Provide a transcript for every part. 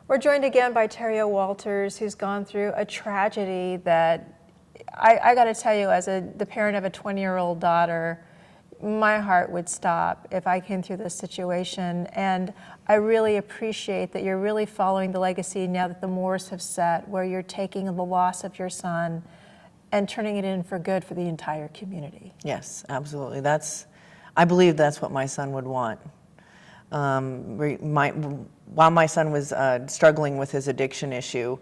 We're joined again by Terria Walters, who's gone through a tragedy that I got to tell you, as the parent of a 20-year-old daughter, my heart would stop if I came through this situation. And I really appreciate that you're really following the legacy now that the Moors have set, where you're taking the loss of your son and turning it in for good for the entire community. Yes, absolutely. I believe that's what my son would want. While my son was struggling with his addiction issue,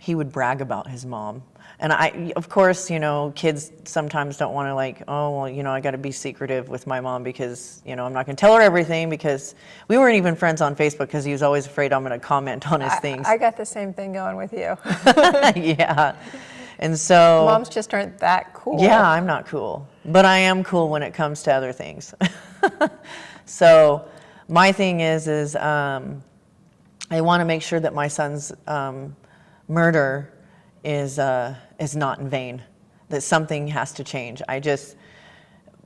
he would brag about his mom. And of course, kids sometimes don't want to I got to be secretive with my mom because, I'm not going to tell her everything, because we weren't even friends on Facebook because he was always afraid I'm going to comment on his things. I got the same thing going with you. Yeah. And so moms just aren't that cool. Yeah, I'm not cool, but I am cool when it comes to other things. So my thing is I want to make sure that my son's murder is not in vain, that something has to change. I just,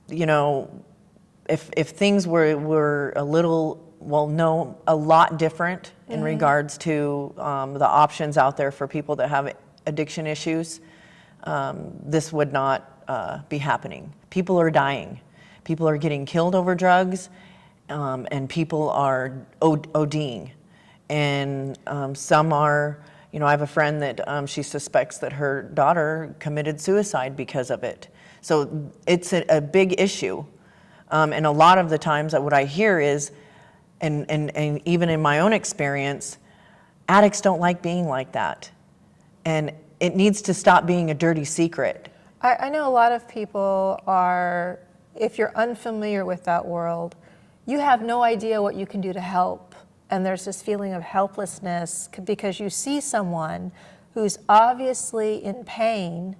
if things were a lot different in regards to the options out there for people that have addiction issues, this would not be happening. People are dying. People are getting killed over drugs, and people are ODing. And some are, I have a friend that she suspects that her daughter committed suicide because of it. So it's a big issue. And a lot of the times what I hear is, and even in my own experience, addicts don't like being like that. And it needs to stop being a dirty secret. I know a lot of people are, if you're unfamiliar with that world, you have no idea what you can do to help. And there's this feeling of helplessness because you see someone who's obviously in pain,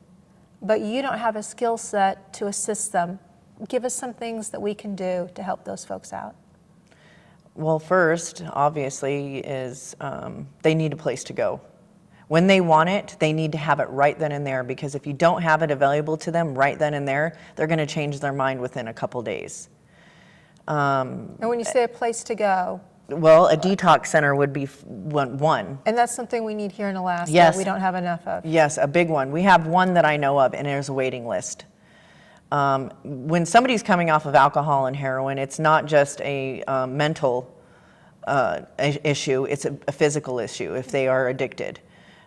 but you don't have a skill set to assist them. Give us some things that we can do to help those folks out. Well, first, obviously, is they need a place to go. When they want it, they need to have it right then and there, because if you don't have it available to them right then and there, they're going to change their mind within a couple days. And when you say a place to go? Well, a detox center would be one. And that's something we need here in Alaska. Yes. We don't have enough of. Yes, a big one. We have one that I know of, and there's a waiting list. When somebody's coming off of alcohol and heroin, it's not just a mental issue, it's a physical issue if they are addicted.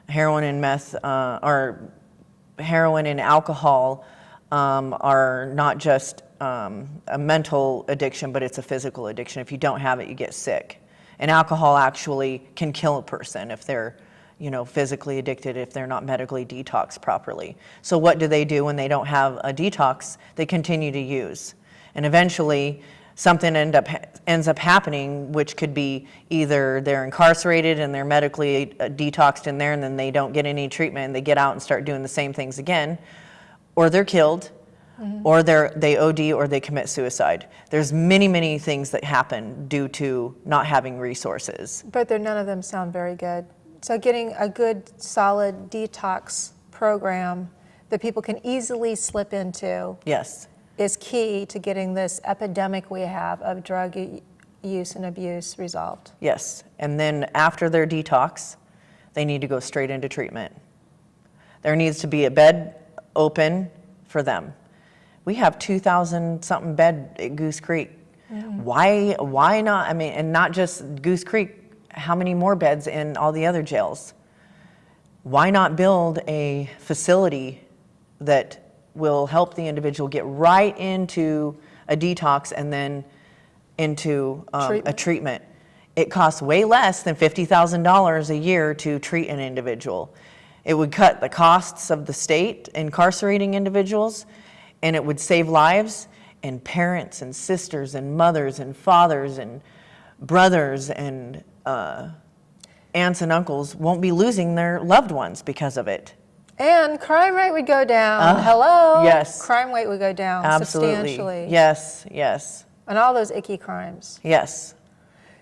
Heroin and meth, or heroin and alcohol are not just a mental addiction, but it's a physical addiction. If you don't have it, you get sick. And alcohol actually can kill a person if they're, physically addicted, if they're not medically detoxed properly. So what do they do when they don't have a detox? They continue to use. And eventually, something ends up happening, which could be either they're incarcerated and they're medically detoxed in there and then they don't get any treatment and they get out and start doing the same things again, or they're killed, or they OD, or they commit suicide. There's many, many things that happen due to not having resources. But none of them sound very good. So getting a good, solid detox program that people can easily slip into. Yes. Is key to getting this epidemic we have of drug use and abuse resolved. Yes, and then after their detox, they need to go straight into treatment. There needs to be a bed open for them. We have 2,000-something bed at Goose Creek. Why not? I mean, and not just Goose Creek, how many more beds in all the other jails? Why not build a facility that will help the individual get right into a detox and then into a treatment? It costs way less than $50,000 a year to treat an individual. It would cut the costs of the state incarcerating individuals, and it would save lives, and parents and sisters and mothers and fathers and brothers and aunts and uncles won't be losing their loved ones because of it. And crime rate would go down. Hello? Yes. Crime rate would go down substantially. Yes, yes. And all those icky crimes. Yes.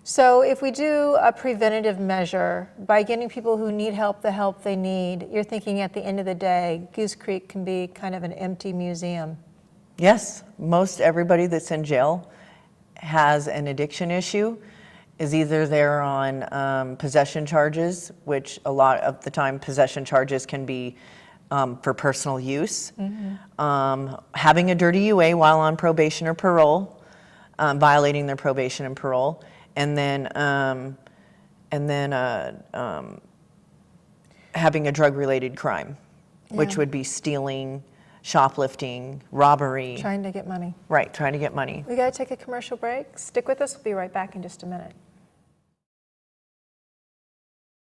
So if we do a preventative measure by getting people who need help the help they need, you're thinking at the end of the day, Goose Creek can be kind of an empty museum. Yes. Most everybody that's in jail has an addiction issue, is either they're on possession charges, which a lot of the time possession charges can be for personal use, having a dirty UA while on probation or parole, violating their probation and parole, and then having a drug-related crime, which Yeah. would be stealing, shoplifting, robbery. Trying to get money. Right, trying to get money. We got to take a commercial break. Stick with us. We'll be right back in just a minute.